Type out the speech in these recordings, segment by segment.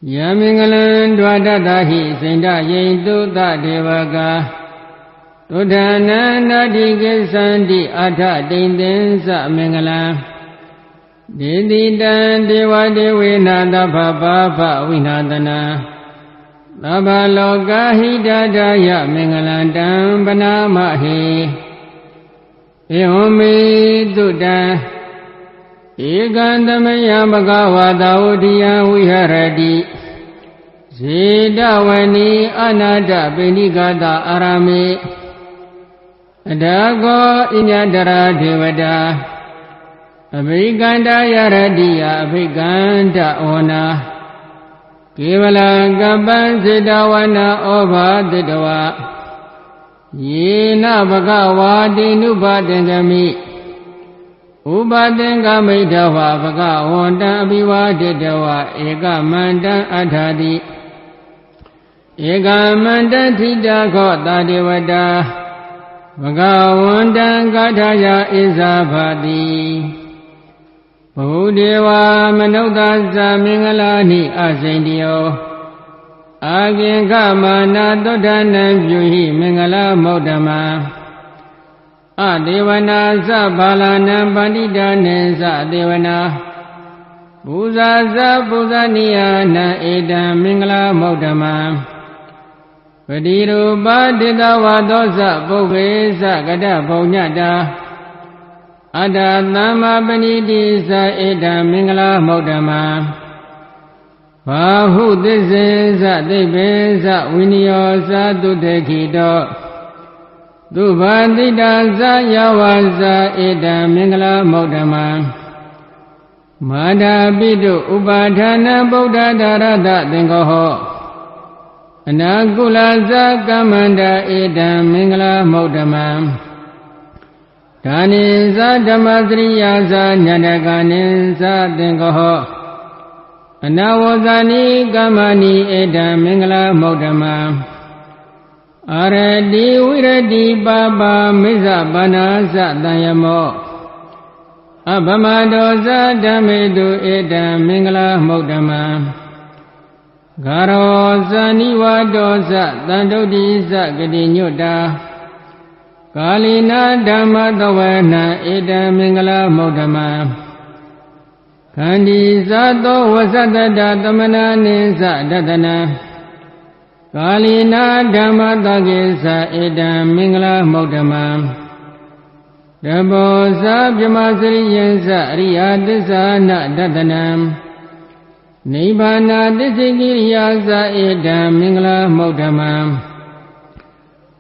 Yamingalan Dwadatahi Senda Yintu Devaka Tudana Digi Sandi Ata Dindensa Mingala Dididan Dewa Dewina Dababa Winadana Labaloka Hidadaya Mingalandam Banamahi Ehomi Duda Egandamaya Bhagava Daudiya Viharadi Zedawani Anada Benigada Arami Adago Inyadara Devada Abhiganda Yaradiya Abhiganda Ona Kevala Gaban Zedawana Oba Dedawa Yena Bhagava Dinuba Dengami Ubadenga Maidava Vaga Wanda Abiwa Dedawa Ega Manda Adhadi Ega Manda Tida Gota Devada Vaga Wanda Gadaya Izabadi Bhudeva Manaudaza Mingalani Asendio Agenga Mana Dodana Vyuhi Mingala Modama Adevana Zabalana Bandida Neza Devana Buza Zabuzania Na Eda Mingla Modama Padiru Badida Wadoza Bogeza Gada Bonyada Ada Nama Benidi Za Eda Mingla Modama Bahu Dizeza Debeza Winioza Dudekido Dubandida Yawaza Eda Mingala Modama Mada Bidu Ubadana Buddha Darada Dengoho Anagula Zagamanda Eda Mingala Modama Dani Zadamazriya Za Nyadagani Za Dengoho Anawazani Gamani Eda Mingala Modama Aradi Viradi Baba Miza Banaza Dayamo Abamadoza Damedu Eda Mingala Modama Garoza Niwadoza Dandodiza Gadinyuda Kalina Damadavana Eda Mingala Modama Kandi Zato Wasada Damana Niza Dadana Kalina Dhamma Dagesa Eda Mingala Modama Daboza Bhyamasri Yansa Riyadisa Na Dadanam Nibbana Disigiriyasa Eda Mingala Modama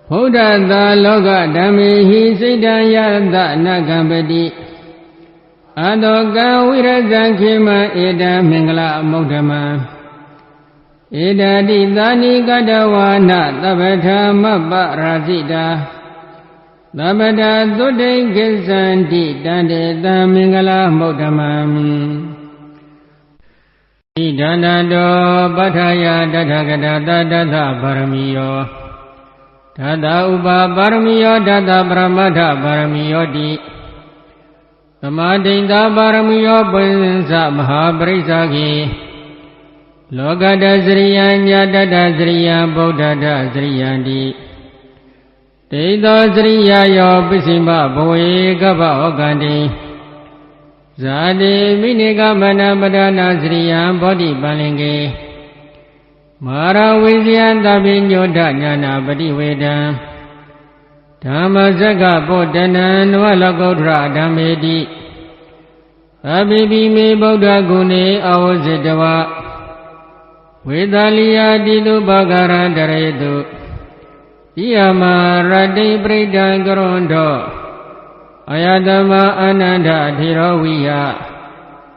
Buddha Loga Dhammehi Siddhayada Nagambadi Adoga Virazankhima Eda Mingala Modama Eda di Dani Gadawana Tabata Mabba Razida Tabata Dode Gesanti Dande Mingala Modamam Idanado Bataya Dadagada Dada Baramiyo Dada Uba Baramiyo Dada Brahmada Baramiyo di Samadinda Baramiyo Bunsa Mahabrisagi Loga Dazriyan Yada Dazriyan Buddha Dazriyan di Teda Zriya Yo Bisimba Bhoe Gaba Ogandi Zade Miniga Mana Badana Zriyan Bodhi Balinge Mara Vizyan Dabinyo Danyana Badi Vedam Dhamma Zaga Bodhana Nwalagodra Dhammedi Abibi Me Buddha Gune Awazidava Vedaliya Didu Bagara Daredu Iyama Radhi Bridan Garondo Ayadama Ananda Dhiraviya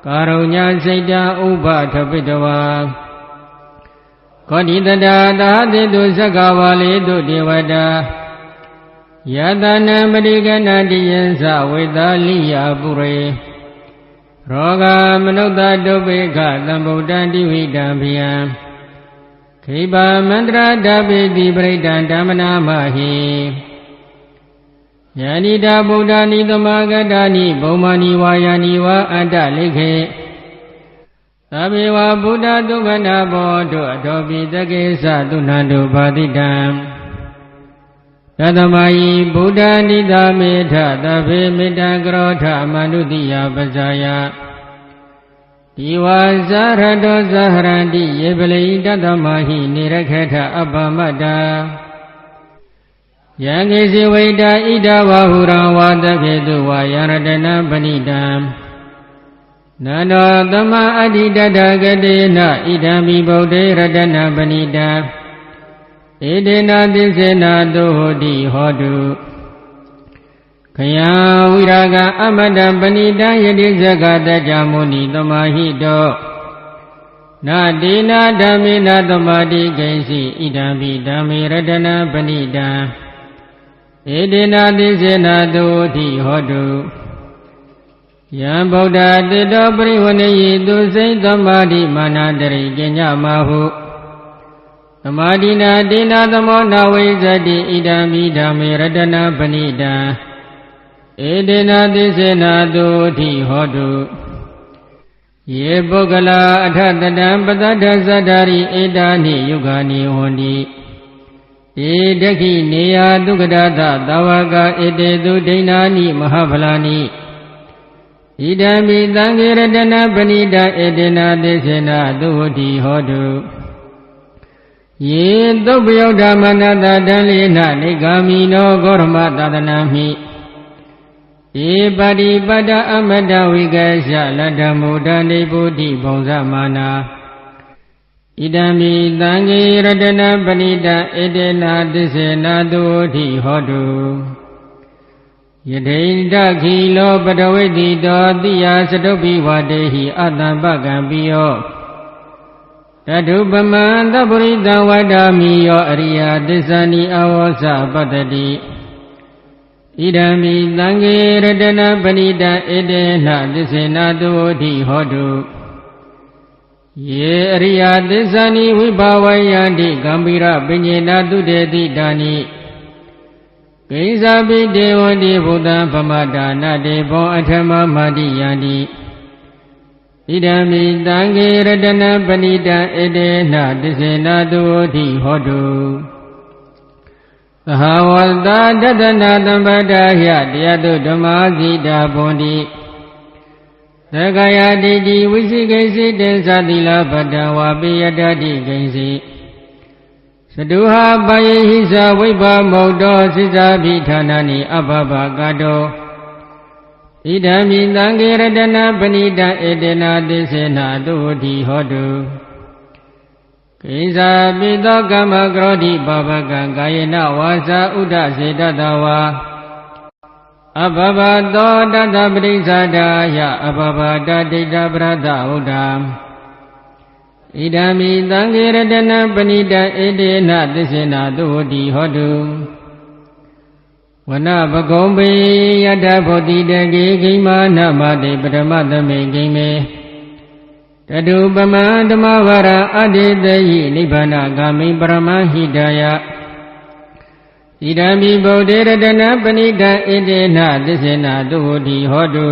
Karunya Saida Uba Tapidawa Kodidada Dadidu Sagawali Du Devada Yadana Madigana Diyansa Vedaliya Pure Roga Manuda Dubeka Dambudan Dividambiyam Kiba Mandra Dabi Dibridan Damana Mahi Yanida Buddhani Damagadani Bomani Wayani Wa Anda Likhe သဗ္ဗေဝဗုဒ္ဓဒုက္ခနာဘောတုအထောပိတကေသသုဏန္တုဘာတိတံတသမယိဗုဒ္ဓနိသမေထသဗ္ဗေမေတ္တကရောထမန္တုတိယပဇာယဒီဝါဇာရတောဇာဟရန္တိယေပလိတသမဟိနေရခေထအပ္ပမတ္တာယံကေစီဝိတာဣဒဝါဟုရံဝါတခေတုဝါယရတနပဏိတံနန္တောသမအဋ္ဌိတတဂတေနဣဒံမိဗုဒ္ဓေရတနပဏိတံဧတေနသစ္စေနာတုဟောတိဟောတုခယံဝိရာဂအမတ္တပဏိတံယတိဇဂတကြမုနိသမာဟိတောနာတေနာဓမ္မေနသမာတိကိဉ္စီဣဒံပိဓမ္မေရတနပဏိတံဧတေနသစ္စေနာတုဟောတိဟောတုယံဗုဒ္ဓတေတောပရိဝဏိယိသူစိတ်သမာဓိမာနတရိကညမဟုသမာဓိနာတေနာသမောနဝိဇ္ဇတိဣဒံမိဓမ္မေရတနပဏိတံဧတေနသစ္စေနာတုတိဟောတုယေပုဂ္ဂလာအထတတံပတ္တသဇ္ဇာရိဧတာနိယုဂာနိဟောတိဧတခိနေယဒုက္ခဒသသဝကဧတေသူဒိဏာနိမဟာဖလာနိဣဒံမိသံဃေရတနပဏိတံဧတေနသစ္စေနာတုတိဟောတုယေသုပ္ပယုဒ္ဓမနတတံလေနနေဂာမိနောဂောရမသာသနာမိဧပတိပတ္တအမတဝိကရှလတ္တမုဒ္ဒနေဗုဒ္ဓိဘုံဇမာနာဣဒံမိသံဃေရတနပဏိတံဧတေနသစ္စေနာတုတိဟောတုယထိန္တခိလောပတဝိတိတောတိယသတုပိဝတေဟိအတ္တပကံပိယောတတုပမံသဗ္ဗရိတံဝတ္တာမိယောအရိယသစ္စာနိအဝောစပတ္တိဣဒံမိသံဃေရတနပဏိတံဧတေနသစ္စေနာတုတိဟောတုယေအရိယသစ္စာနိဝိဘာဝယန္တိဂမ္ဗီရပညေနာတုတေတိတာနိကိဉ္စာပိတေဝတိဘုဒ္ဓံပမတာနတေဘောအထမမတိယန္တိဣဒံမိသံဃေရတနပဏိတံဧတေနသစ္စေနာတုတိဟောတုသဟဝတ္တတတနာတံပတ္တာယတရားတုဓမ္မာဇိတာဘွန်တိသက္ကာယတိတိဝိသိကိဉ္စီတေသသီလပတ္တဝါပိယတတိကိဉ္စီသတုဟာပယေဟိသဝိဘမုတ်တောစိဇာပိဌာနာနိအဘဘကတောဣဒံမိသံဃေရတနပဏိတံဧတေနသစ္စေနာတုတိဟောတုကိဉ္စာပိသောကမ္မကရောတိပပကံကာယေနဝါစာဥဒ္ဒစေတတဝါအဘဘသောတတပရိစ္ဆာဒာယအဘဘတဒိဋ္ဌပရဒဥဒ္ဓံဣဒံမိသံဃေရတနပဏိတံဧတေနသစ္စေနာတုတိဟောတုဝနပကုံပေယတဘောတိတကေဂိမာနမတေပရမသမေဂိမေတတုပမံဓမ္မဝရအတ္တေတယိနိဗ္ဗာနဂာမိပရမဟိတယဣဒံမိဗုဒ္ဓေရတနပဏိတံဧတေနသစ္စေနာတုတိဟောတု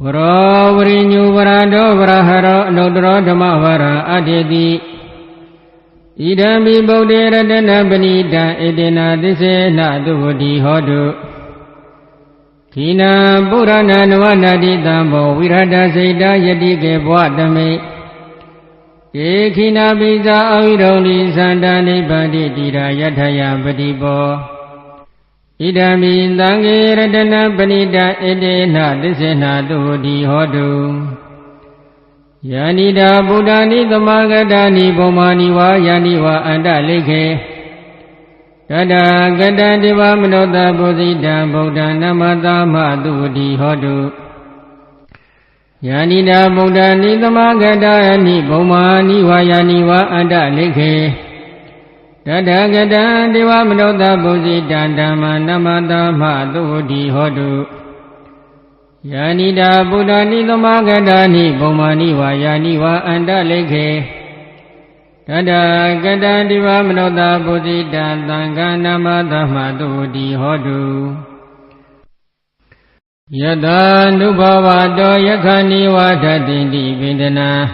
ဝရောဝရိညုဝရတောဝရဟရောအနုတ္တရောဓမ္မဝရအတ္တေတိဣဒံမိဗုဒ္ဓေရတနပဏိတံဧတေနသစ္စေနာတုတိဟောတုခိနံပုရဏနဝနာတိတံဘောဝိရဒစိတယတိကေဘဝတမိဧခိနာပိဇာအဝိရုံလိသန္တာနိဗ္ဗာတိတိရာယထယပတိဘောဣဒံမိသံဃေရတနပဏိတံဧတေနသစ္စေနာတုတိဟောတုယာနိတာဗုဒ္ဓာနိသမဂတာနိဘုံမာနိဝါယာနိဝါအန္တလိခေတတကတံဒေဝမနောတပုဇိတံဗုဒ္ဓံနမသမတုတိဟောတုယာနိတာဗုဒ္ဓာနိသမဂတာနိဘုံမာနိဝါယာနိဝါအန္တလိခေတတကတံဒေဝမနောတပုဇိတံဓမ္မနမသမတုတိဟောတုယာနိတာဗုဒ္ဓာနိသမဂတာနိဘုံမာနိဝါယာနိဝါအန္တလိခေတတကတံဒေဝမနောတပုဇိတံသံဃာနမသမတုတိဟောတု Yata nubhavato yakhani vadhatinti vindana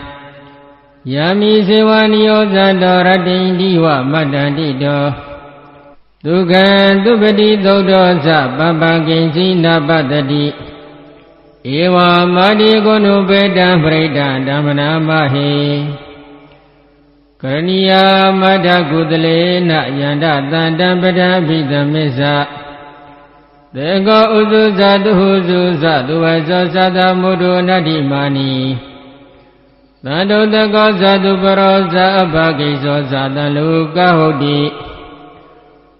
Yami sevaniyo zato ratinti va madantito Dukhan dupati dodho sa pampakinsi napatati Eva madi gonu pedam pradam dhammana mahi Karaniya madha kudale na yanda tandam padam vidamisa Dego uzu zadu huzu zadu vaso sada mudu nadi mani Tando dego zadu parosa abagiso sadalu kahudi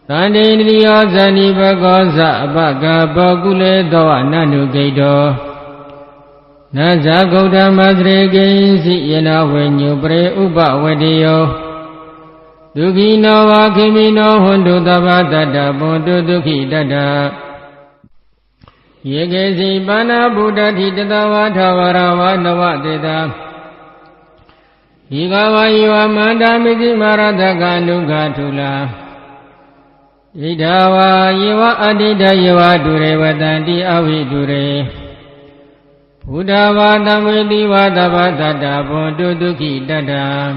Tande indriyo zani bagosa abaga bogule doa nanu gaido Naza gauda madre gainsi yena wenyu pre upa wadiyo Dukino wa kimino hundu tabadada bundu dukhi dada Yegesi bana buddha dhitatawa thavarawa navadita Higava iva mandamiti maradhaka nukhatula Idhava iva adita iva dure vatanti avidure Buddha vatamiti vatavadata bundu dukhi dada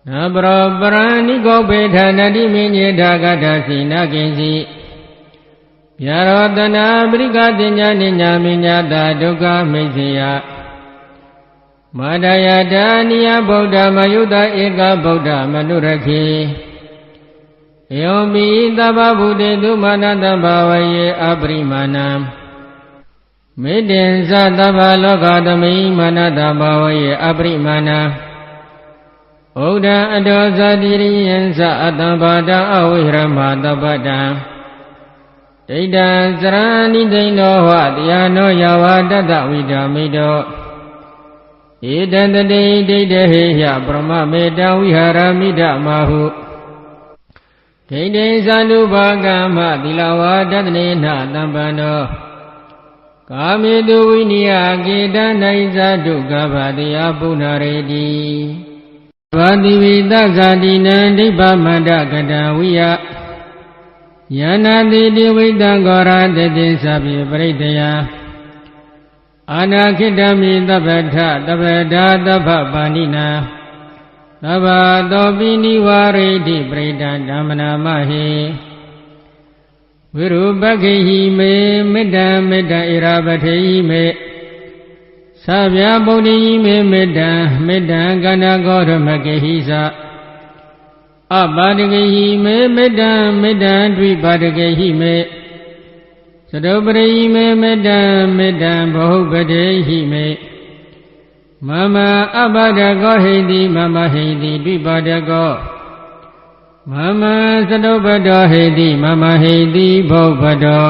Nabro prani gopetha nadi minyeta gatasi nakinsi Yarodana brigadinya ninya minyata dukkha misya Madaya niya Buddha mayuta eka Buddha manurakhi Yombi taba buddhe dumanata bhavaye aprimanam Middensa taba lokatami manata bhavaye aprimana Buddha adosa diriyansa atambada awirama tabada Dita sarani daino vadhyano yava tata vidamido Idantade dita heya brahma meta viharamida mahu Dita sanubhagama dilava tatnena tampano Kametu viniya gita naisa dukkha bhatiya punareti Bhativita satina dibha manda gata viya Yanati divitangora tete sabi pritaya Anakhitami tapatha tapha panina Tapa topi nivareti pritan dhammana mahi Virupakhihi me middam midda irapathihi me Sabya buddhihi me middam kanagoramakihi sa Abhadagahi me middam dvipadagahi me Sadoparahi me middam bahupadahi me Mama abhadago heti mama heti dvipadago Mama sadopado heti mama heti bahupado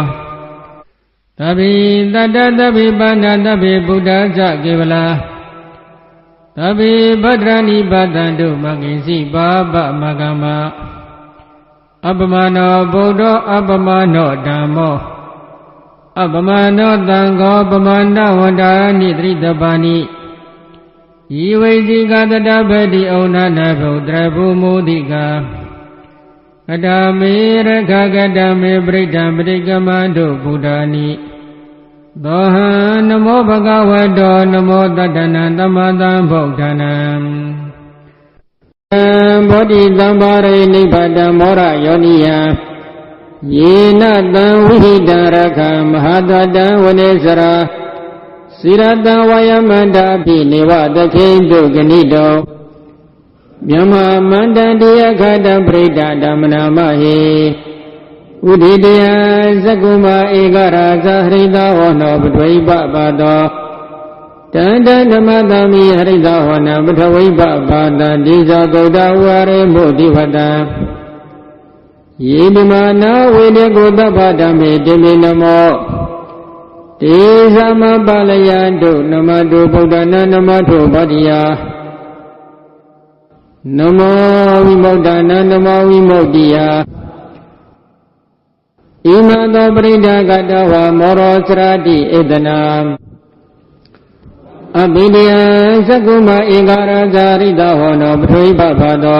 Tabi tata tabi bana tabi buddha sa kevala Tabi badrani badandu maginsi baba magama Abamano buddho abamano dhammo Abamano tango abamana vandani tridabani Ivaisi katata badi onana buddha bhumudika Kadame rakha kadame prittam prikamandu buddhani Doha namo bhagavato namo tattana tammata bhuddhanam Bodhidambhare nibbata mora yoniya Yena tam vihita rakha mahadvata vanesara Sirata vayamanta api nivadakhendu ganito Myama mandantiya khata prita dhammana mahi Udhidaya sakuma ekara sahrita hono bhadvaipa bhado Tanda namadami harita hono bhadvaipa bhada Disa gauda uvare mudivata Yedimana vede gauda bhadame dimi namo Disa mabalayandu namadu buddhana namadu bhadiya Namo vimodana namo vimodiya Imado prita gatawa moro srati edana Abhidya sakuma ekara sarita hono bhadvaipa bhado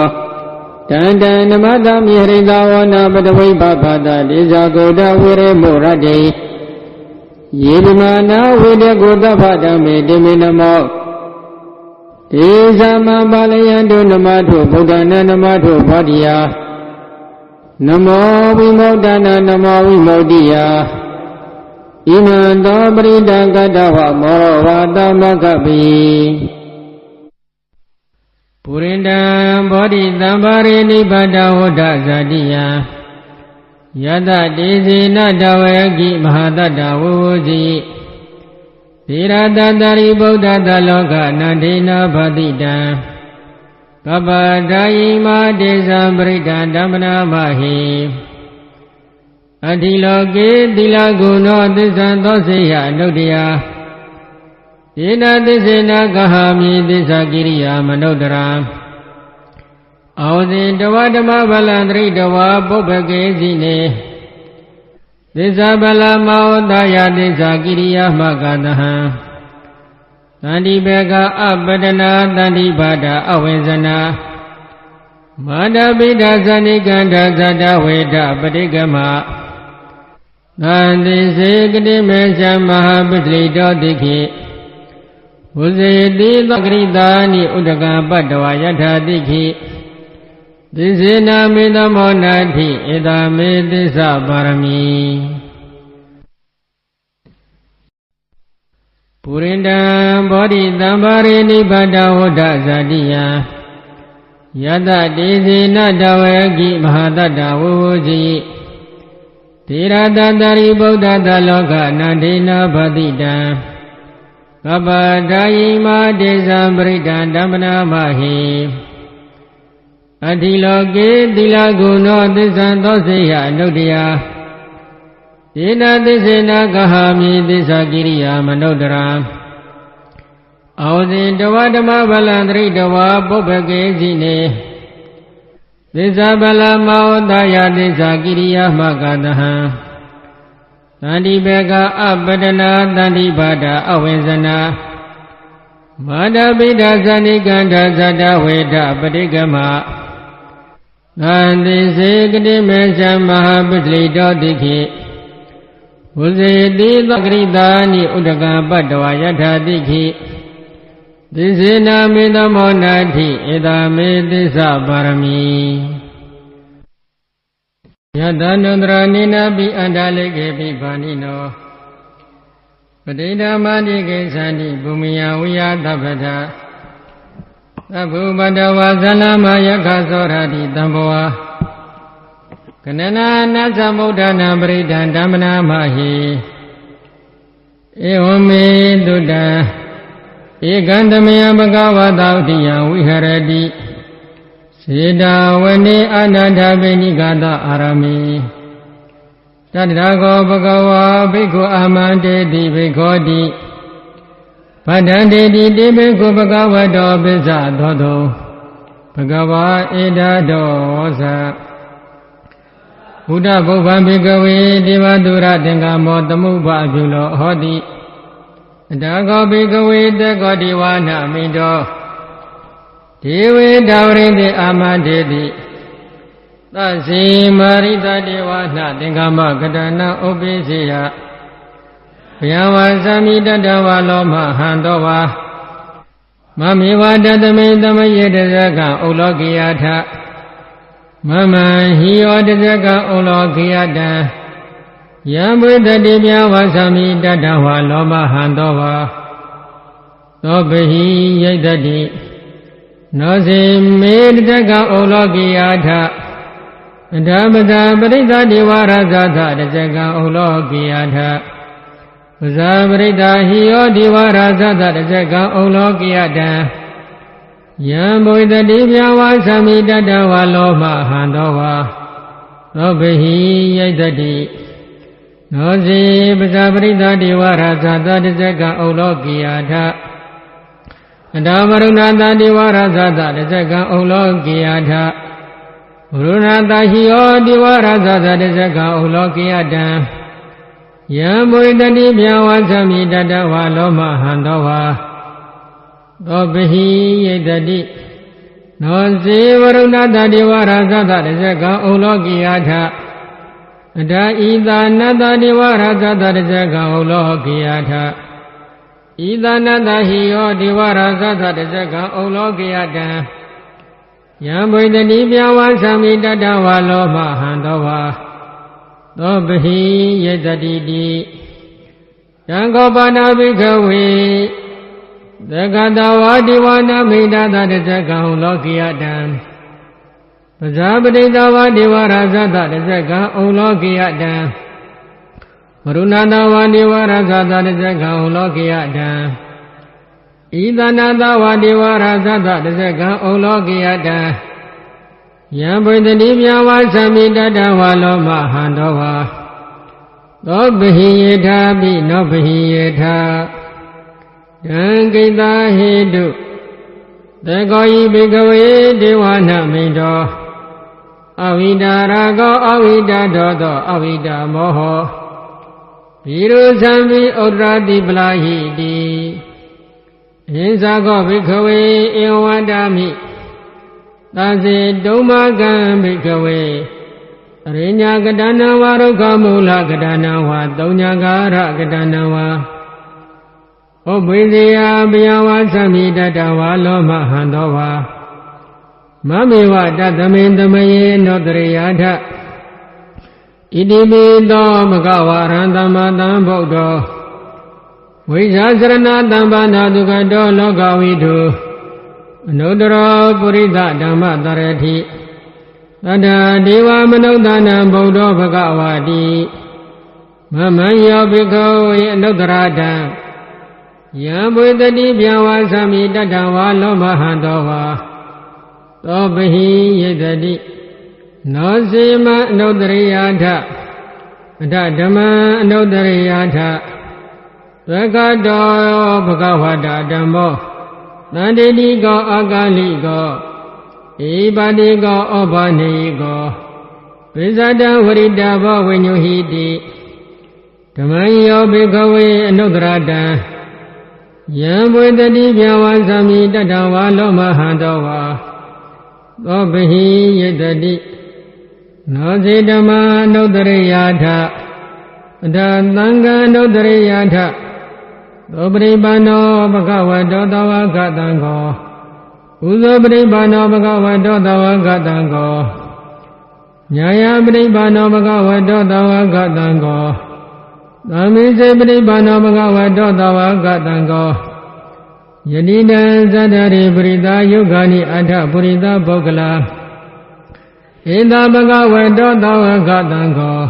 Tanda namadami harita hono bhadvaipa bhada Disa gauda vire murati ယေဗမာနာဝိတကိုသဗ္ဗဓမ္မေတိမေနမောဒေသမံပါလယံတုနမထုဗုဒ္ဓနာနမထုဘောဓိယနမောဝိမု ဒနာနမောဝိမု ဒိယဣမံသောပရိဒံကတ္တဝမောဝါသမကပိပုရိန္ဒံဘောဓိသံဘာရိနိဗ္ဗာဒဝဒ္ဒဇာတိယယတတေဇေနတဝေကိမဟာတတ္တဝဝဇိသီရတတရိဗုဒ္ဓတလောကနန္ဒေနဘာတိတံကပ္ပဒါယိမာတေဇံပရိဒံဓမ္မနာမဟိအတ္တိလောကေသီလဂုဏောသစ္ဆံသောစေယအနုတ္တယယေနသစ္စေနကဟာမိသစ္စာကိရိယာမနုဿရံအောဇိတဝဓမ္မဗလံတရိတဝပုပ္ပကေစီနေသစ္စာဗလမောတယသစ္စာကိရိယာမကတဟံတန္တိဘေကအပတနာတန္တိဘာဒအဝိဇ္ဇနာမာဒပိဒဇဏိကန္ဓဇတဝေဒပတိကမသန္တိစေကတိမေရှမဟာပတ္တိတောတိခိဝုဇေတိသကရိတာနိဥဒကပတ္တဝယထာတိခိသစ္စေနာမေသမောနာတိဧတမေသစ္စာပါရမီပုရိန္ဒံဘောဓိသံဘာရိနိဗ္ဗာဒဝဒ္ဒဇာတိယယတတေဇေနတဝေကိမဟာတတ္တဝဝဇိသီရတတရိဗုဒ္ဓတလောကနန္ဒေနဘာတိတံကပ္ပဒါယိမာတေဇံပရိဒံဓမ္မနာမဟိအတ္တိလောကေသီလဂုဏောသစ္ဆံသောစေယအနုတ္တယယေနသစ္စေနကဟာမိသစ္စာကိရိယာမနုဿရံအောဇိတဝဓမ္မဗလံတရိတဝပုပ္ပကေစီနေသစ္စာဗလမောတယသစ္စာကိရိယာမကတဟံတန္တိဘေကအပတနာတန္တိဘာဒအဝိဇ္ဇနာမာဒပိဒဇဏိကန္ဓဇတဝေဒပတိကမသန္တိစေကတိမေရှမဟာပတ္တိတောတိခိဝုဇေတိသကရိတာနိဥဒကပတ္တဝယထာတိခိသစ္စေနာမေသမောနာတိဧတမေသစ္စာပါရမီယတနန္တရာနိနာပိအန္တလေကေပိဗာနိနောပဋိဓမ္မာတိကိသန္တိဘူမိယဝိယသဗ္ဗထသဗ္ဗုပတ္တဝါဇလမယခသောရတိတံဘောကနနာနသမုဒ္ဒနာပရိဒံဓမ္မနာမဟိဧဝမေတုတံဧကံတမယဘဂဝတာဥတိယဝိဟရတိစေတာဝနေအနန္တပိဏိကတအာရမေတတရာဂောဘဂဝါဘိက္ခုအာမန္တေတိဘိက္ခောတိဗဒ္ဒန္တေတိတိဘိက္ခုဘဂဝတောပစ္စသောတောဘဂဝါဧတတောသဘုဒ္ဓဘုဗ္ဗံဘိကဝေဒေဝတုရသင်္ကမောသမုပ္ပါပြုလောဟောတိအတကောဘိကဝေတကောဒီဝါနမိတောဒေဝေတဝရိတေအာမတေတိသစေမာရိတဒေဝနာသင်္ကမကတနာဥပိစေယဘယဝါသမိတတဝါလောမဟံတောဝါမမေဝတတမေတမယေတဇကဥလောကိယထမမဟိယောတဇကဥလောကိယတံယံဘုဒ္ဓတိမြဝါသမိတတဝါလောမဟံတောဝါသောပဟိယိတတိနောစေမေတဇကဥလောကိယထဓမ္မတာပရိသဒေဝရဇသတဇကံဥလောကိယထပဇာပရိသဟိယောဒေဝရဇသတဇကံဥလောကိယတံယံဘုဒ္ဓတိမြဝါသမိတတဝါလောမဟံတောဝါသောဘဟိယိတတိနောစေပဇာပရိသဒေဝရဇသတဇကံဥလောကိယထအတမရုဏတဒေဝရဇသတဇကံဥလောကိယထဘုရုဏတဟိယောဒီဝရဇသတဇကံဥလောကိယတံယံဘုဒ္ဓတိမြဝါသမိတတဝါလောမဟံတောဝါသောပဟိယိတတိနောစေဝရုဏတဒေဝရဇသတဇကံဥလောကိယထ အထာဣသာနတ္တဒေဝရသတ္တရဇကံဩလောကိယထဣသာနတ္တဟိယောဒေဝရသတ္တရဇကံဩလောကိယတံယံဘိတတိပြဝါသမိတတဝါလောမဟံသောဝါသောပဟိယေတတိတိယံကောပနာဘိကဝေသကတဝါဒီဝနာမိတသတဇကံလောကိယတံပဇာပတိတဝါဒီဝရဇတတဇကံဩလောကိယတံမရုဏတဝါဒီဝရဇတတဇကံဩလောကိယတံဣသနာတဝါဒီဝရဇတတဇကံဩလောကိယတံယံဘိတတိပြဝါသမိတတဝါလောမဟံသောဝါသောပဟိယေထာပိနောပဟိယေထာတံကိတဟေတုသေကောယိဘိကဝေဒေဝနာမိန်တော်အဝိဒါရာကောအဝိဒါဒောသောအဝိဒါမောဟဘိရုသံပိဥဒ္ဒရာတိပလာဟိတိအင်းစာကောဘိကဝေဧဝန္တာမိသာစေတုံမကံဘိကဝေအရိညာကတဏဝါရုက္ခမူလကတဏဝါသုံးညာကာရကတဏဝါဩဘိသေယဘယဝါသမိတတဝါလောမဟံသောဝါမမေဝတသမေတမယေနောတရိယာထဣတိပိသောမကဝရံသမ္မာတံဗုဒ္ဓောဝိဇ္ဇာစရဏတံဘာနာတုကတောလောကဝိတုအနုတ္တရောပုရိသဓမ္မတရတိသတ္တဒေဝမနုဿာနံဗုဒ္ဓောဘဂဝါတိမမံယောဘိက္ခဝေအနုတ္တရတံယံဘွေတတိပြဝါသမိတတဝါလောမဟံသောဝါသောပဟိယေတတိနောစေမအနုတ္တရိယာထအထဓမ္မအနုတ္တရိယာထသကတောဘဂဝတာဓမ္မောသန္တိတိကောအာကာလိကောဧပါတိကောဩဘာနေကောပိဇာတံဝရိတဘောဝိညုဟိတိဓမ္မယောဘိကဝေအနုတ္တရတံယံဘွေတတိပြဝါသမိတတဝါလောမဟံသောဝါသောပဟိယေတတိနောစေဓမ္မအနုတ္တရိယာထအထသံဃာအနုတ္တရိယာထသောပရိပါဏောဘဂဝတောတဝါဂတံကောဥဇောပရိပါဏောဘဂဝတောတဝါဂတံကောညာယပရိပါဏောဘဂဝတောတဝါဂတံကောသမိစေပရိပါဏောဘဂဝတောတဝါဂတံကောယတိတံသတ္တရိပရိတာယုဂာနိအထပုရိသပုဂ္ဂလာဧတဘဂဝတောတဝါဂတံကော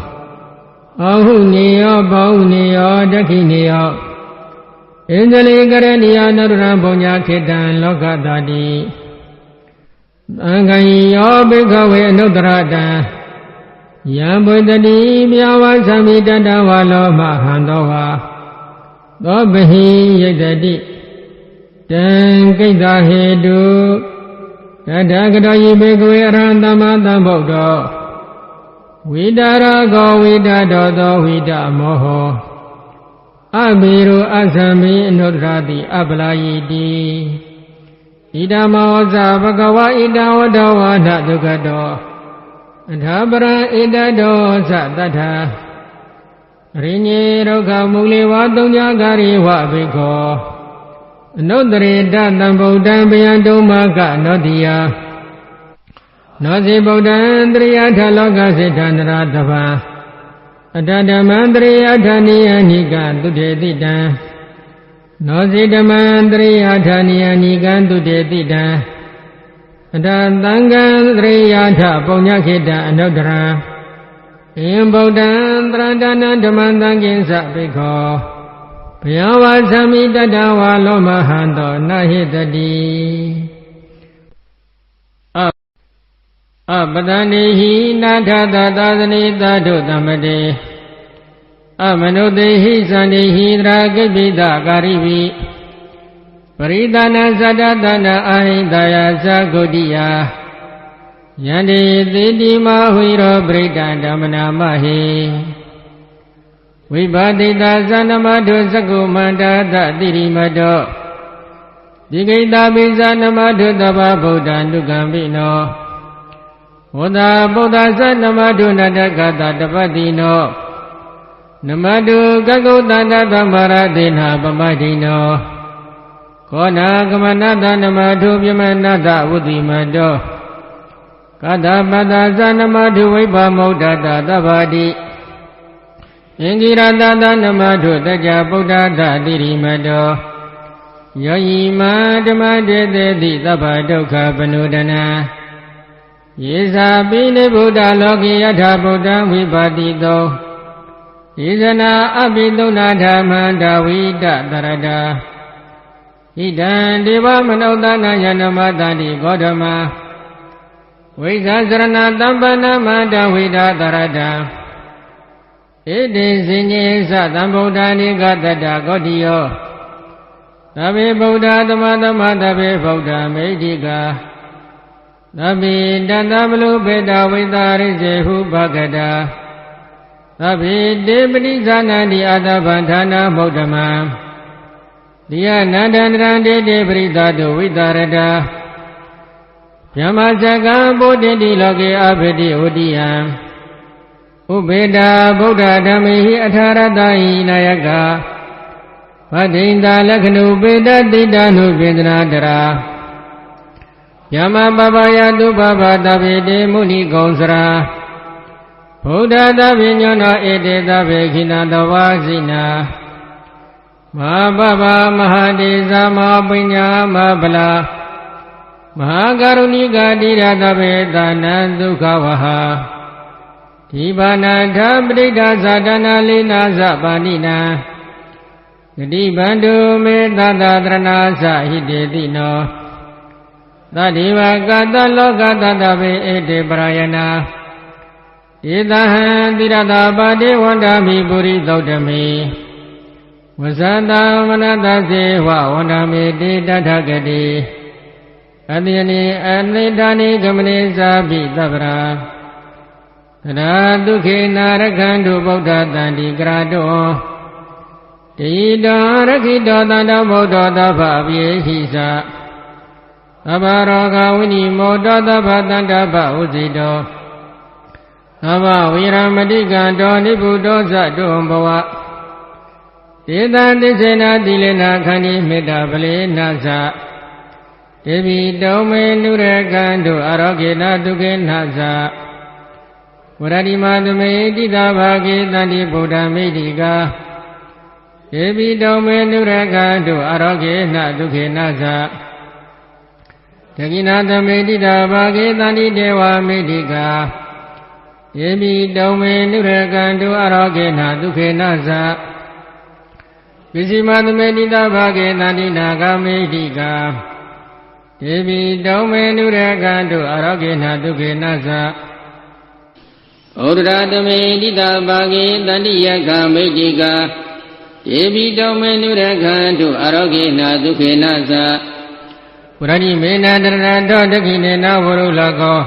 အဟုနေယောဘောဟုနေယောဒက္ခိနေယောဣန္ဒလိကရဏီယနရံဘုံညာခေတံလောကတာတိသံဃံယောဘိက္ခဝေအနုတ္တရတံယံဘုဒ္ဓတိပြဝါသမိတတဝါလောမဟံသောဝါသောပဟိယေတတိတံကိတဟေတုတထကတောယိဘိက္ခဝေအရဟံသမ္မာသမ္ဗုဒ္ဓောဝိတာရကောဝိတာတောသောဝိတာမောဟောအဘိရုအသမိအနုတ္တရတိအပလာယိတိဣဒမောဇဘဂဝါဣဒဝတောဝါနဒုက္ခတောအထာပရဣဒတောသတ္ထာရိညေဒုက္ခမူလေဝါသုံးညာကာရိဝဘိက္ခောအနုတ္တရေတသံဗုဒ္ဓံဗျံတုံမကနောတိယနောစီဗုဒ္ဓံတရိယထလောကစေတန္တရာတဗံအတ္တဓမ္မံတရိယဌာနိယနိကသုတေတိတံနောစီဓမ္မံတရိယဌာနိယနိကသုတေတိတံအတ္တသံဃံတရိယထပုညခေတံအနုတ္တရံအင်ဗုဒ္ဓံတရတနံဓမ္မံသံဃင်္စဘိက္ခောဘယဝါသမိတတဝါလောမဟံသောနဟိတတိအပတန္တိဟိနာထသသာသနိသာထုသမ္မတေအမနုတေဟိသန္တိဟိတရာကိပိတကာရိဝိပရိသနာသတ္တသနာအာဟိတယသဂုတိယယန္တိသေတိမဟွိရောပရိတံဓမ္မနာမဟိဝိပါတိတာသန္နမထုသကုမန္တာသတိရိမတောဒီကိတာပိသနမထုတဗ္ဗဗုဒ္ဓံဒုက္ခံပိနော ဝဒဗုဒ္ဓသနမတုနတကတတပတိနောနမတုကကုတန္တသမရတေနပမတိနောခောနာကမနတနမတုပြမနတဝုတိမတောကတပတ္တသနမတုဝိပမௌဒတသဗ္ဗတိအင်္ဂိရတတနမတုတကြဗုဒ္ဓတတိရိမတောယောယိမဓမ္မတေတေတိသဗ္ဗဒုက္ခပနုဒနာယေဇာပိနိဗုဒ္ဓလောကိယထာဗုဒ္ဓံဝိပါတိတောယေဇနာအပိသုဏဓမ္မန္တဝိတတရတာဣဒံဒေဝမနုဿာနယနမတတိဂေါတမဝိဇာစရဏတမ္ပနမန္တဝိတတရတာဣတိစဉ္ညေသသံဗုဒ္ဓာနိကတတ္တဂေါတိယောသဗ္ဗေဗုဒ္ဓသမသမသဗ္ဗေဗုဒ္ဓမေဓိကာသဗ္ဗေတတဗလုပေတဝိတာရိစေဟုဘဂတာသဗ္ဗေတေပတိဇာနန္တိအတဗန္ဌာနာမௌဒ္ဓမံတိယနန္ဒန္တရံတေတေပရိသတုဝိတာရတာဗျမစကံဗုဒ္ဓတိလောကေအဘိတိဥတိယံဥပေတာဗုဒ္ဓဓမ္မေဟိအထာရတဟိနာယကဗဒိန္တာလက္ခဏုပေတတိတနုပိန္ဒနာတရာယမပပယတုပပတဗေတေမုနိကုံစရာဗုဒ္ဓသဗ္ဗညောနောဧတေသဗ္ဗေခိနတဝါစိနာမဟာပပမဟာတေသမဟာပညာမဗလာမဟာကရုဏိကတိရသဗ္ဗေသာနံဒုက္ခဝဟာဒီဘာနာထပဋိဒသဒနာလိနာသပါဏိနာဂတိဗန္တုမေသတ္တတရဏာသဟိတေတိနောသတ္တိဝကတလောကတတဗေဧတေပရယနာဧတဟံတိရတပါတိဝန္ဒာမိပုရိသုတ်တမေဝဇန္တမနတစေဝဝန္ဒာမေတေတထဂတိအတိယနိအနိဌာနိဂမနိသာပိသဗ္ဗရာသရဒုခေနာရခန္တုဗုဒ္ဓတန္တိကရာတောတိတောရခိတောတန္တဗုဒ္ဓသဗ္ဗပြေဟိသသဗ္ဗရောဂဝိနိမောတောသဗ္ဗတန္တဗဥဇိတောသဗ္ဗဝိရမတိကံတောနိဗ္ဗုတောသတုံဘဝတေတံတိစေနာတိလေနာခန္တိမေတ္တာပလေနာသတေဘိတောမေနုရကံတုအရောဂေနဒုက္ခေနသဝရတိမသမေတိတာဘာဂေတန္တိဗုဒ္ဓမေတိကာဧဘိတောမေနုရကံတုအရောဂေနဒုက္ခေနသတကိနာသမေတိတာဘာဂေတန္တိဒေဝမေတိကာဧဘိတောမေနုရကံတုအရောဂေနဒုက္ခေနသပစ္စည်းမသမေတိတာဘာဂေတန္တိနာဂမေတိကာဧဘိတောမေနုရကံတုအရောဂေနဒုက္ခေနသဩဒရာသမေတိတာဘာဂေတန္တိယကမေတိကာဧဘိတောမေနုရကံတုအရောဂေနဒုက္ခေနသဝရဏိမေနတရဏတောတခိနေနဝရုလကော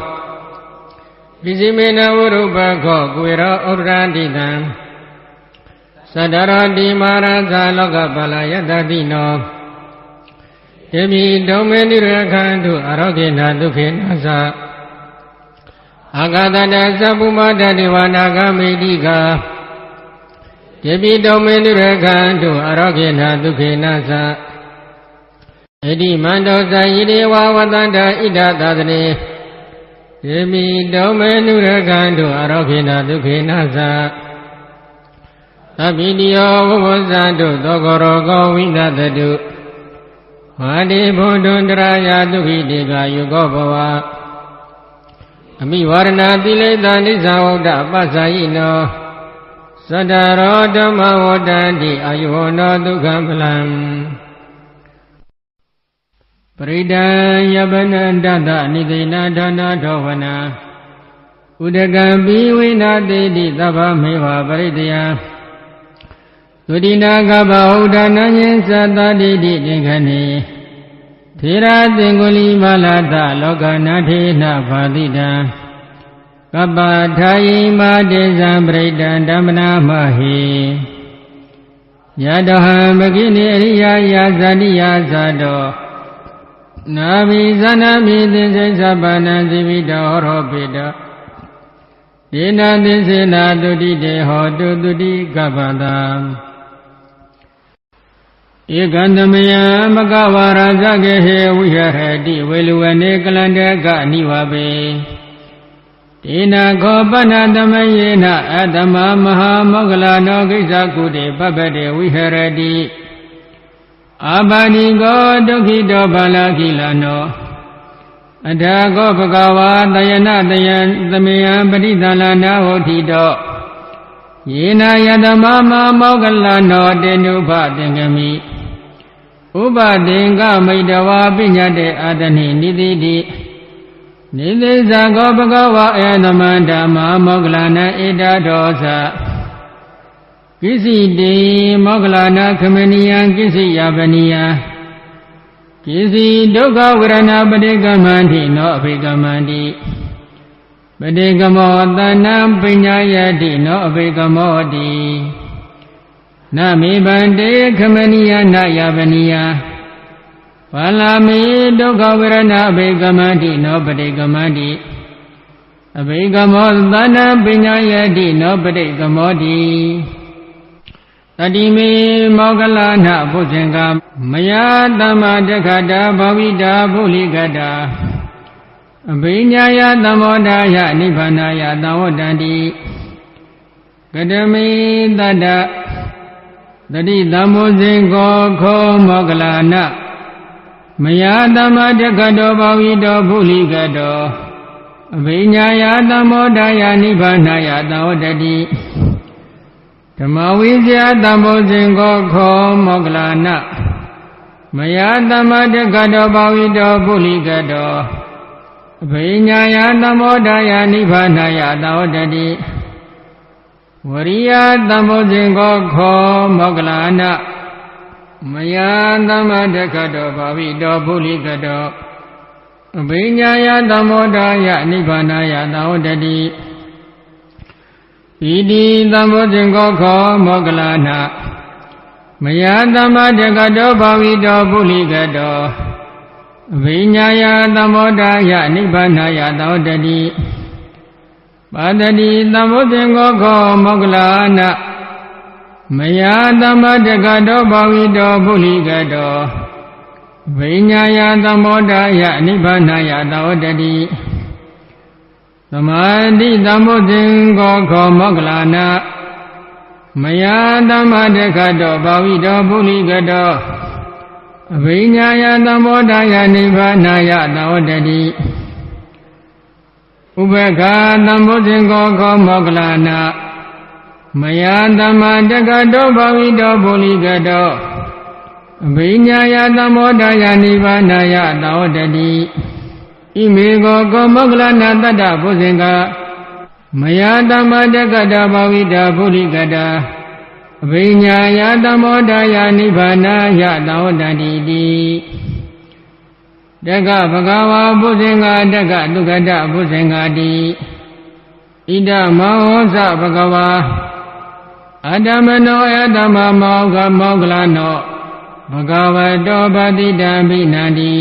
ပိစိမေနဝရုပခောကွေရောဩဒရာတိတံသတ္တရောတိမာရသလောကပလာယတတိနောဧဘိတောမေနုရကံတုအရောဂေနဒုက္ခေနသအာဂတတသဗ္ဗုမတတေဝနာဂမေတိကာဧဘိတောမေနုရကံတုအရောဂေနဒုက္ခေနသဣတိမန္တောဇာယိတေဝဝတန္တဣဒသာသနေဧဘိတောမေနုရကံတုအရောဂေနဒုက္ခေနသသဗ္ဗိတိယောဝဝဇန္တုသောကရောကောဝိနတတုမာတိဘုဒ္ဓံတရာယတုခိတေကာယုကောဘဝအမိဝရဏတိလေသာနိသဝဒ္ဒပသယိနောသတ္တရောဓမ္မဝတ္တန္တိအာယုဝနောဒုက္ခမလံပရိဒံယပနန္တတနိသိဏဒါနာထောဝနာဥဒကံပိဝိနာတိတိသဗ္ဗမေဝပရိတယသုတိနာကဗဟုဒနာညင်သတ္တတိတိသင်္ခဏေထေရသင်္ကုလီမာလာတလောကနာထေနဘာတိတံကပ္ပထာယိမာတေဇံပရိဒံဓမ္မနာမဟိယတဟံမကိနေအရိယာယာဇာတိယာဇာတော နာဘိဇနမိသင်္စေသဗ္ဗနံဇိဝိတောဟောပိတောဒေနသင်္စေနာတုတိတေဟောတုတုတိကပ္ပတံဧကံတမယံမကဝါရာဇကေဟေဝိဟရတိဝေလူဝနေကလန္တကအနိဝဘေဒေနခောပဏတမယေနအတ္တမမဟာမောဂလနောကိစ္စကုတေပပ္ပတေဝိဟရတိအာပါဏိကောဒုက္ခိတောဘာလကိလနောအထာကောဘဂဝါတယနတယံသမယံပရိသလနာဟောတိတောယေနယတမမမောဂလနောတေနုဘသင်္ကမိဥပသင်္ကမိတဝါပညာတေအာတနိနိတိတိနိသိဇာကောဘဂဝါအေသမန္ဓမ္မာမောဂလနာဧတဒောသကိစီတေမောဂလနာခမနိယံကိစီယပနိယံကိစီဒုက္ခဝရဏပတိကမန္တိနောအဘိကမန္တိပတိကမောတဏံပညာယတိနောအဘိကမောတိနမေဗန္တေခမနိယနာယပနိယဘာလာမေဒုက္ခဝရဏအဘိကမန္တိနောပတိကမန္တိအဘိကမောတဏံပညာယတိနောပတိကမောတိတတိမေမောဂလနာဘုဇင်္ဂမယတမ္မာတက္ခတာဘာဝိတာဘုလိကတာအဘိညာယသမောဒာယနိဗ္ဗာနယသဝတ္တန္တိကတမေတတ္တတတိသမောဇင်္ဂောခောမောဂလနာမယတမ္မာတက္ခတောဘာဝိတောဘုလိကတောအဘိညာယသမောဒာယနိဗ္ဗာနယသဝတ္တတိဓမ္မဝိဇ္ဇာသမောဇင်္ဂောခောမောဂလနာမယတမ္မာတက္ခတောဘာဝိတောဘုလိကတောအဘိညာယသမောဒာယနိဗ္ဗာနယသဝတ္တတိဝရိယသမောဇင်္ဂောခောမောဂလနာမယတမ္မာတက္ခတောဘာဝိတောဘုလိကတောအဘိညာယသမောဒာယနိဗ္ဗာနယသဝတ္တတိဣတိသမောဇင်္ဂောခောမောဂလနာမယတမ္မာတက္ခတောဘာဝိတောဘုလိကတောအဘိညာယသမောဒာယနိဗ္ဗာနယသဝတ္တတိပါတတိသမောဇင်္ဂောခောမောဂလနာမယတမ္မာတက္ခတောဘာဝိတောဘုလိကတောအဘိညာယသမောဒာယနိဗ္ဗာနယသဝတ္တတိသမာဓိသမောဇင်္ဂောခောမောဂလနာမယတမ္မာတက္ခတောဘာဝိတောဘုလိကတောအဘိညာယသမောဒာယနိဗ္ဗာနယသဝတ္တတိဥပက္ခသမောဇင်္ဂောခောမောဂလနာမယတမ္မာတက္ခတောဘာဝိတောဘုလိကတောအဘိညာယသမောဒာယနိဗ္ဗာနယသဝတ္တတိဣမေကောကောမောဂလနာတတ္တဘုဇင်္ဂမယတမ္မာတက္ခတောဘာဝိတောဘုလိကတောအဘိညာယသမောဒာယနိဗ္ဗာနယသဝတ္တတိတိတက္ကဗဂဝါဘုဇင်္ဂတက္ကသုခတဘုဇင်္ဂတိဣဒမောဟောသဗဂဝါအတ္တမနောအတ္တမမောဂမောဂလနောဘဂဝတောပတိတံဘိနန္တိ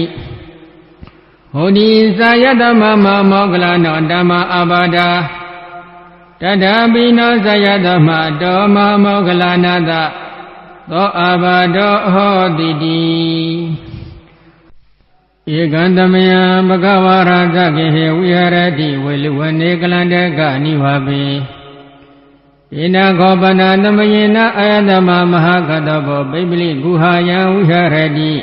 ဟောတိသာယတမမမောဂလနောဓမ္မအဘာဒာတတပိနောသာယတမတောမမောဂလနာသသောအဘာဒောဟောတိတိဧကံတမယံဘဂဝါရာဇကေဟေဝိဟရတိဝေလူဝနေကလန္တကနိဝပေဧနခောပနာတမယေနအာယတမမဟာကတဘောပိပလိဂုဟာယံဝိဟရတိ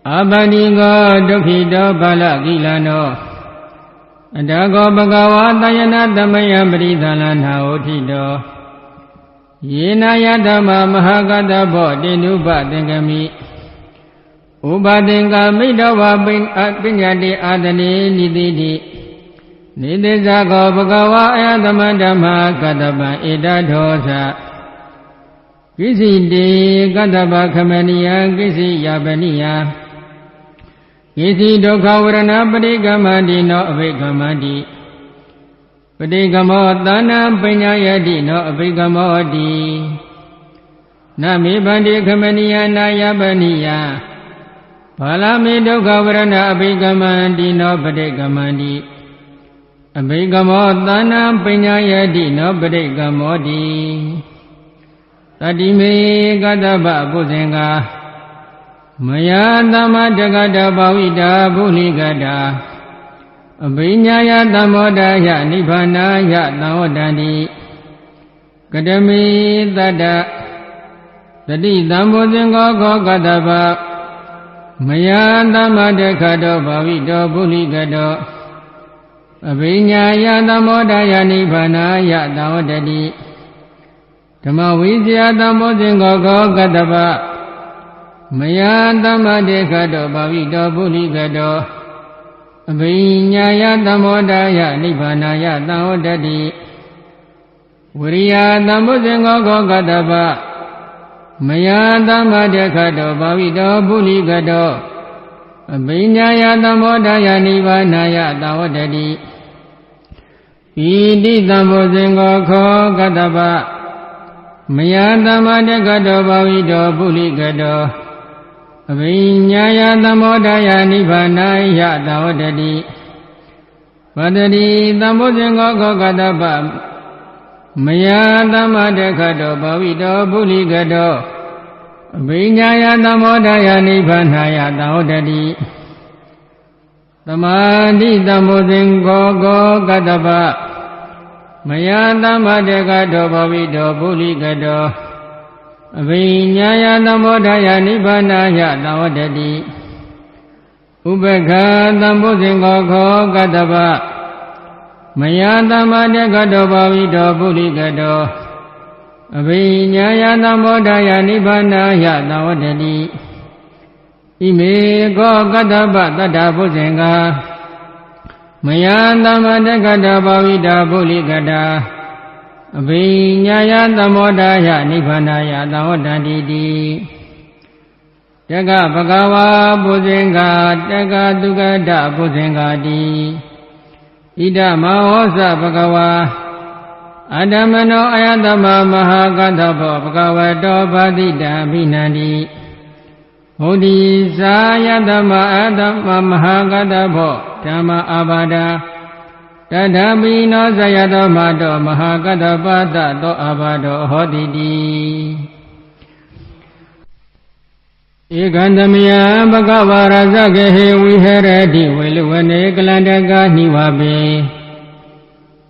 အာပတိကောဒုက္ခိတောဘာလကိလနောအတကောဘဂဝါတယနာတမယံပရိသလနာဟောတိတောယေနယတမမဟာကတဘောတေနုပသင်္ကမိဥပသင်္ကမိတောဝပညာတိအာတနေနိတိတိနိသေဇာကောဘဂဝါအယသမဓမ္မာကတ္တပံဧတဒောသကိစီတေကတ္တပခမနိယကိစီယပနိယကိစီဒုက္ခဝရဏပရိကမန္တိနောအဘိကမန္တိပရိကမောသနံပညာယတိနောအဘိကမောတိနမေဗန္တိခမနိယနာယပနိယ ဘာလမေဒုက္ခဝရဏအဘိကမန္တိနောပဋိကမန္တိအဘိကမောသန္နံပညာယတိနောပဋိကမောတိတတိမေကတ္တဗပုဇင်္ဂမယသမ္မတက္ကတဘာဝိတာဘုလိကတာအဘိညာယသမောဒယနိဗ္ဗာနာယသံဝတ္တန္တိကတမေတတ္တသတိသံဘောဇင်္ဂောခောကတ္တဗမယသမ္မတက္ကတောဘာဝိတောဘုလိကတောအဘိညာယသမောဒယနိဗ္ဗာနာယသံဝတ္တန္တိဓမ္မဝိဇ္ဇာသံဘောဇင်္ဂောခောကတ္တဗမယသမ္မတက္ကတောဘာဝိတောဘုလိကတောအဘိညာယသမောဒယနိဗ္ဗာနာယသံဝတ္တန္တိဝရိယသံဘောဇင်္ဂောခောကတ္တဗမယသမ္မတက္ကတောဘာဝိတောဘုလိကတောအဘိညာယသမောဒယနိဗ္ဗာနာယသံဝတ္တန္တိဣတိသံဘောဇင်္ဂောခောကတ္တဗမယသမ္မတက္ကတောဘာဝိတောဘုလိကတောအဘိညာယသမောဒယနိဗ္ဗာနာယသံဝတ္တန္တိဝတ္တိသံဘောဇင်္ဂောခောကတ္တဗမယသမ္မတက္ကတောဘာဝိတောဘုလိကတောအဘိညာယသမောဒယနိဗ္ဗာနာယသံဝတ္တန္တိသမာဓိသံဘောဇင်္ဂောခောကတ္တဗမယသမ္မတက္ကတောဘာဝိတောဘုလိကတောအဘိညာယသမောဒယနိဗ္ဗာနာယသံဝတ္တန္တိဥပက္ခသံဘောဇင်္ဂောခောကတ္တဗမယသမ္မတက္ကတောဘာဝိတောဘုလိကတောအဘိညာယသမောဒယနိဗ္ဗာနာယသံဝတ္တန္တိဣမေခောကတ္တဗတတ္တဘုဇင်္ဂမယသမ္မတက္ကတောဘာဝိတာဘုလိကတာအဘိညာယသမောဒယနိဗ္ဗာနာယသံဝတ္တန္တိတိတက္ကဗကဝါဘုဇင်္ဂတက္ကသုကတဘုဇင်္ဂတိဣဒမဟောစဘဂဝါအတ္တမနောအယတမမဟာကတ္တဘောဘဂဝတောဗာတိတံဘိနန္တိဟောတိသာယတမအတ္တမမဟာကတ္တဘောဓမ္မအာဘာဒတထဘိနောဇယတောမတောမဟာကတ္တပတ္တသောအာဘာဒောဟောတိတိဧကံတမယဘဂဝါရဇဂဟေဝိဟရတိဝေလဝနေကလန္တကနိဝပေ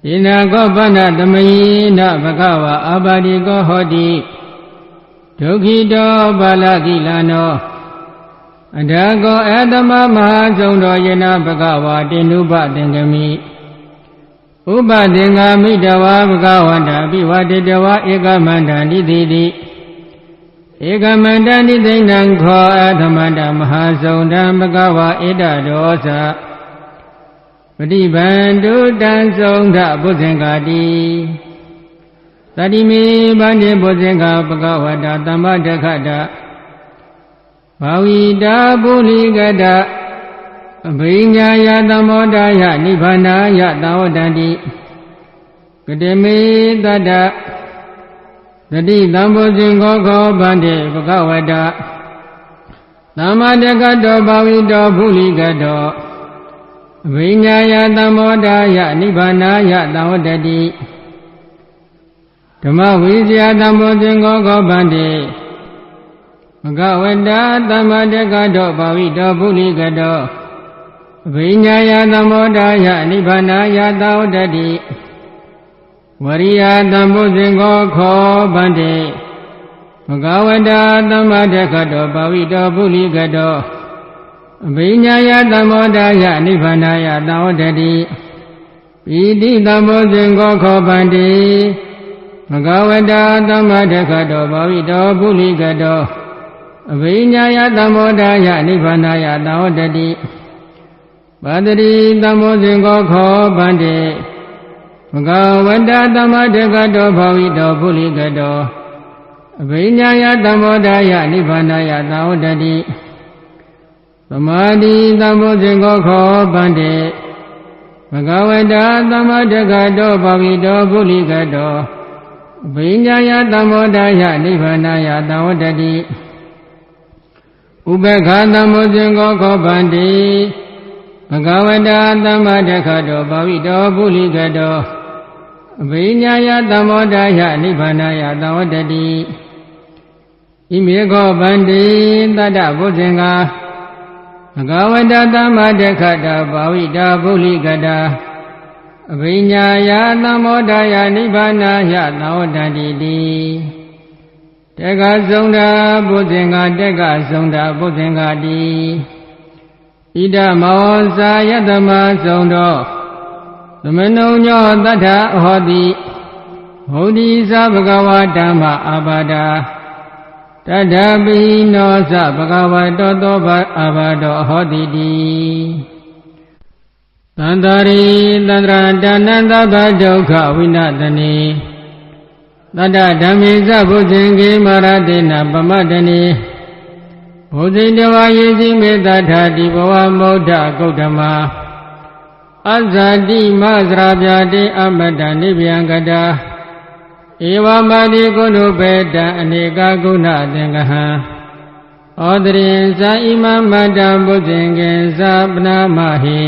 ဣနာကောပနတမယိနဘဂဝါအာဘာတိကောဟောတိဒုက္ခိတောဘာလကိလနောအဒါကောအတမမဟာဆုံးတော်ယေနဘဂဝါတေနုပသင်္ကမိဥပသင်္ကာမိတဝါဘဂဝန္တာပိဝတေတဝါဧကမန္တနိတိတိဧကမန္တနိသိဏံခောအသမန္တမဟာဆုံးတံဘဂဝါဧတဒောသပฏิဗန္တုတံဆုံးထဘုဇင်္ဂတိသတိမေဗန္တိဘုဇင်္ဂဘဂဝတာသမ္မတက္ခတဘာဝိတာဘုလိကတအဘိညာယသမောဒယနိဗ္ဗာနာယသံဝတ္တန္တိကတမေတတ္တသတိသံဘောဇင်္ဂောခောဗန္တိဘဂဝတာသမ္မတက္ကတောဘာဝိတောဘုလိကတောအဘိညာယသမောဒယနိဗ္ဗာနာယသံဝတ္တန္တိဓမ္မဝိဇ္ဇာသံဘောဇင်္ဂောခောဗန္တိဘဂဝတာသမ္မတက္ကတောဘာဝိတောဘုလိကတောအဘိညာယသမောဒယနိဗ္ဗာနာယသံဝတ္တန္တိဝရိယသံဘောဇင်္ဂောခောဗန္တိဘဂဝတာသမ္မတက္ကတောဘာဝိတောဘုလိကတောအဘိညာယသမောဒယနိဗ္ဗာနာယသံဝတ္တန္တိပိတိသံဘောဇင်္ဂောခောဗန္တိဘဂဝတာသမ္မတက္ကတောဘာဝိတောဘုလိကတောအဘိညာယသမောဒယနိဗ္ဗာနာယသံဝတ္တန္တိပါတတိသံဘောဇင်္ဂောခောဗန္တိဘဂဝတာသမ္မတက္ကတောဘာဝိတောဘုလိကတောအဘိညာယသမောဒယနိဗ္ဗာနာယသံဝတ္တန္တိသမာဓိသံဘောဇင်္ဂောခောဗန္တိဘဂဝတာသမ္မတက္ကတောဘာဝိတောဘုလိကတောအဘိညာယသမောဒယနိဗ္ဗာနာယသံဝတ္တန္တိဥ อุเบกขาธัมโมสิงโฆโคปันติภควตาธัมมะเทขะโตภวิโตปุลิกโตอภิญญายะธัมโมดายะนิพพานายะตวตติอิเมโคปันติตัตตะพุทธังฆาภควตาธัมมะเทขะโตภวิโตปุลิกโตอภิญญายะธัมโมดายะนิพพานายะตวตติติเตกะสงดาพุทธังฆาเตกะสงดาพุทธังฆาติဣဒမောစာယတမဆုံးသောသမဏုညောတထဟောတိဟောတိသဘဂဝါဓမ္မအာဘာဒာတထပိနောသဘဂဝါတောသောဘအာဘာဒောဟောတိတိသန္တာရိသန္တရာတဏ္ဍဘဒုက္ခဝိနတနေတတ္တဓမ္မိသဘုဇင်ကေမာရတေနပမတနေဘုဇိတဝါယေစီမေတ္ထာတိဘဝမௌဒ္ဒဂௌတမအဇာတိမသရာပြတိအမတ္တနိဗ္ဗယံကတာဧဝမတိကုဏုပေတံအနေကကုဏသင်္ကဟံဩတရိဇာဣမမတ္တဘုဇင်ကေသပနာမဟိ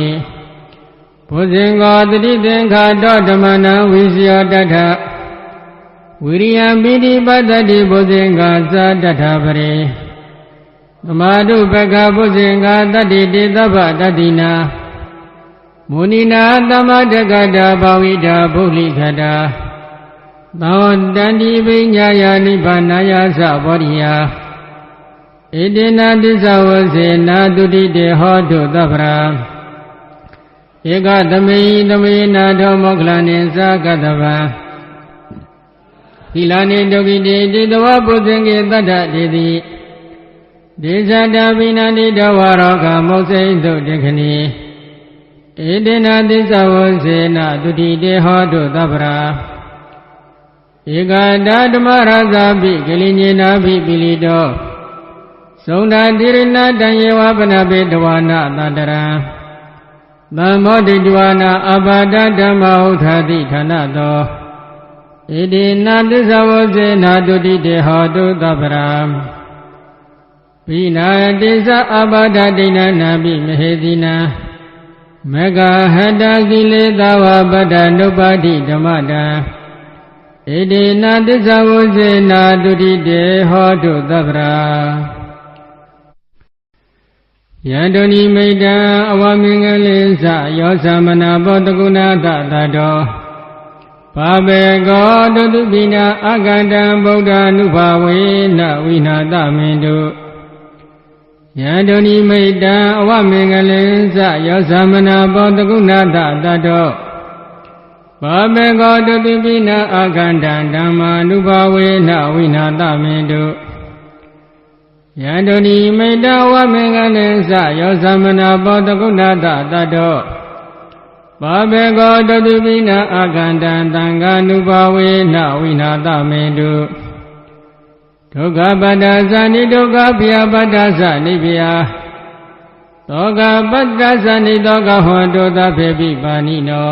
ဘုဇင်ကောတတိသင်္ခါတောဓမ္မနံဝိဇယောတထဝိရိယံပိတိပတ္တိဘုဇင်ကာသတထပရိသမာဓုပက္ခဘုဇင်္ဂတတ္တိတေသဗ္ဗတတ္တိနာမုနိနာသမ္မာတက္ကတာဘာဝိတာဗုလိခတာသောတန္တိပိညာယာနိဗ္ဗာနာယသဘောရိယဣတိနာသစ္စာဝစေနာတုတိတေဟောတုသဗ္ဗရာဧကသမေသမေနာထောမောက္ခလနိသကတဗံသီလနိဒုက္ခိတေတိတဝဘုဇင်္ကေတတ္ထတေတိဒေဇတပိဏတိတဝရောဂမုတ်စိသုတေခဏီဧတေနသစ္စာဝစေနတုတိတေဟောတုသဗ္ဗရာဧကတာဓမ္မရဇာပိကလိညေနာပိပိလိတောသုံဒာတိရဏတံယေဝပနပေတဝနာတတရံသမ္မောတိတဝနာအဘာဒဓမ္မဥထာတိဌာနတောဧတေနသစ္စာဝစေနတုတိတေဟောတုသဗ္ဗရာဝိနာတိသအဘာဒဒိဏနာပိမဟေတိနာမဂဟတကိလေသာဝပတ္တနုပ္ပါတိဓမ္မတံဧတေနသစ္စာဝစေနာတုတိတေဟောတုသဗ္ဗရာယန္တုနိမိတံအဝမင်္ဂလိသယောသမနာဘောတကုဏသတတောဘာဘေကောတုတုပိနာအကန္တံဗုဒ္ဓ ानु ဘာဝေနဝိနာတမင်တုယန္တုနိမိတံအဝမင်္ဂလိသယောသမနာဘောတကုဏသတတောဘာဘေကောတုတုပိနာအကန္တံဓမ္မာ ानु ဘာဝေနဝိနာတမင်တုယန္တုနိမိတံဝမင်္ဂလိသယောသမနာဘောတကုဏသတတောဘာဘေကောတုတုပိနာအကန္တံသံဃာ ानु ဘာဝေနဝိနာတမင်တုဒုက္ခပတ္တသနိဒုက္ခပိယပတ္တသနိပိယသောကပတ္တသနိသောကဟောတုသဗ္ဗေပိပါဏိနော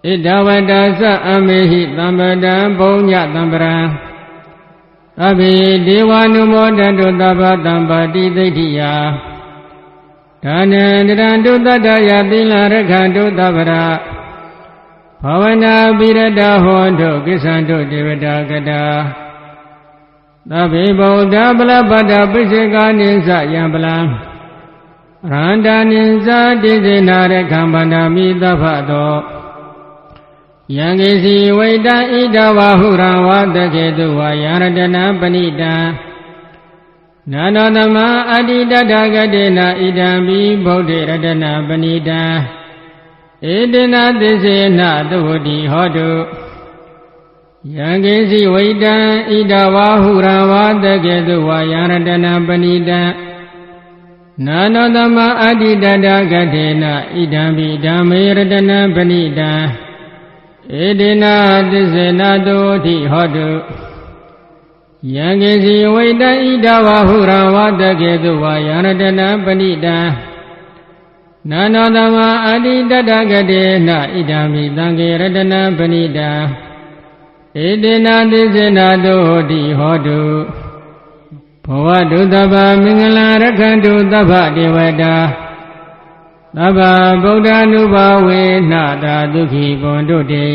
ဣဒဝတ္တသအမေဟိသံပတံဘုံညသံပရံသဗ္ဗေဒေဝ ानु မောတတုသဗ္ဗတံပါတိသိဋ္ဌိယဒါနံတရံတုတ္တယသီလရခန္တုသဗ္ဗရာဘာဝနာပိရတဟောတုကိစ္ဆန္တုဒေဝတာကတာသဗ္ဗေဗုဒ္ဓပလပတ္တပိစေကာနိသယံပလံရန္တာနိသတိစေနာရခံဗန္ဒာမိသဗ္ဗတောယံကိစီဝိတံဣဒဝဟုရံဝတကေတုဝယရတနာပဏိတံနာနောသမအတ္တိတတဂတေနဣဒံပိဗုဒ္ဓေရတနာပဏိတံဧတေနသစ္စေနသုဝတိဟောတုယံကိစီဝိတံဣဒဝဟုရံဝတကေတုဝယရတနာပဏိတံနာနောသမအတ္တိတတဂတေနဣဒံပိဓမ္မေရတနာပဏိတံဧတေနသစ္စေနသုဝတိဟောတုယံကိစီဝိတံဣဒဝဟုရံဝတကေတုဝယရတနာပဏိတံနာနောသမအတ္တိတတဂတေနဣဒံမိသံဃေရတနာပဏိတံဧတေနသစ္စေနသုဝတိဟောတု ဘဝတုတ္တဗမင်္ဂလာရက္ခန္တုသဗ္ဗဒေဝတာသဗ္ဗဗုဒ္ဓ ानु ဘာဝေနတာဒုက္ခိဘွန်တုတေ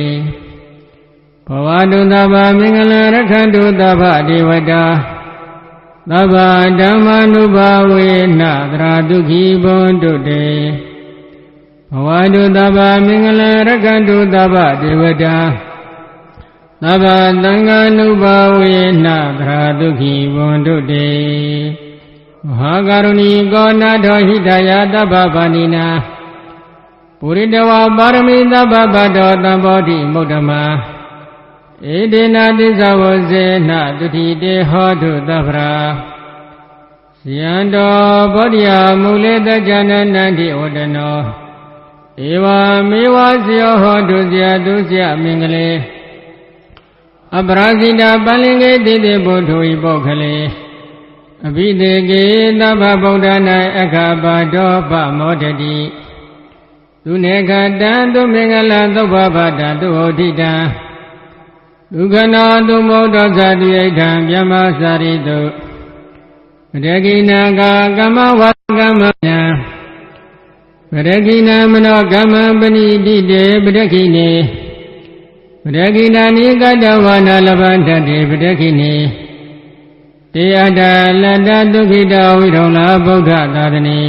ဘဝတုတ္တဗမင်္ဂလာရက္ခန္တုသဗ္ဗဒေဝတာသဗ္ဗဓမ္မာနုဘာဝေနတရာဒုက္ခိဘွန်တုတေဘဝတုတ္တဗမင်္ဂလာရက္ခန္တုသဗ္ဗဒေဝတာသဗ္ဗသံဃာနုဘာဝေနတရာဒုက္ခိဘွန်တုတေမဟာကရုဏီကောနာထောဟိတယသဗ္ဗဗာနိနာပုရိတဝါပါရမီသဗ္ဗဗတ္တောသံဘောဓိမုဒ္ဓမာဧတေနသစ္စာဝဇေနတုတိတေဟောတုသဗ္ဗရာဇယံတောဘောဓိယမူလေတကြနနန္တိဝတ္တနောဧဝမေဝဇယောဟောတုဇယတုဇယမင်္ဂလေအပရာဇိတာပလင်္ကေတိတေဘုထုဤပုဂ္ဂလေအဘိဒေကေသဗ္ဗဗုဒ္ဓနာအခါပါတောပမောတတိသူနေခတံသူမင်္ဂလသုဘဗတံသူဟောတိတံဒုက္ခနောသူမௌတောဇာတိယိထံဗျမစာရိတုပရကိနာကာကမ္မဝကမ္မယံပရကိနာမနောကမ္မပဏိတိတေပရကိနေပရကိနာနိကတဝနာလဗန္တတေပရကိနေတေယတလတ္တဒုက္ခိတဝိရုံလာဗုဒ္ဓသာသနေ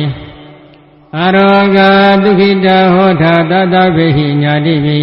အာရောဂဒုက္ခိတဟောထာတတဗေဟိညာတိပိ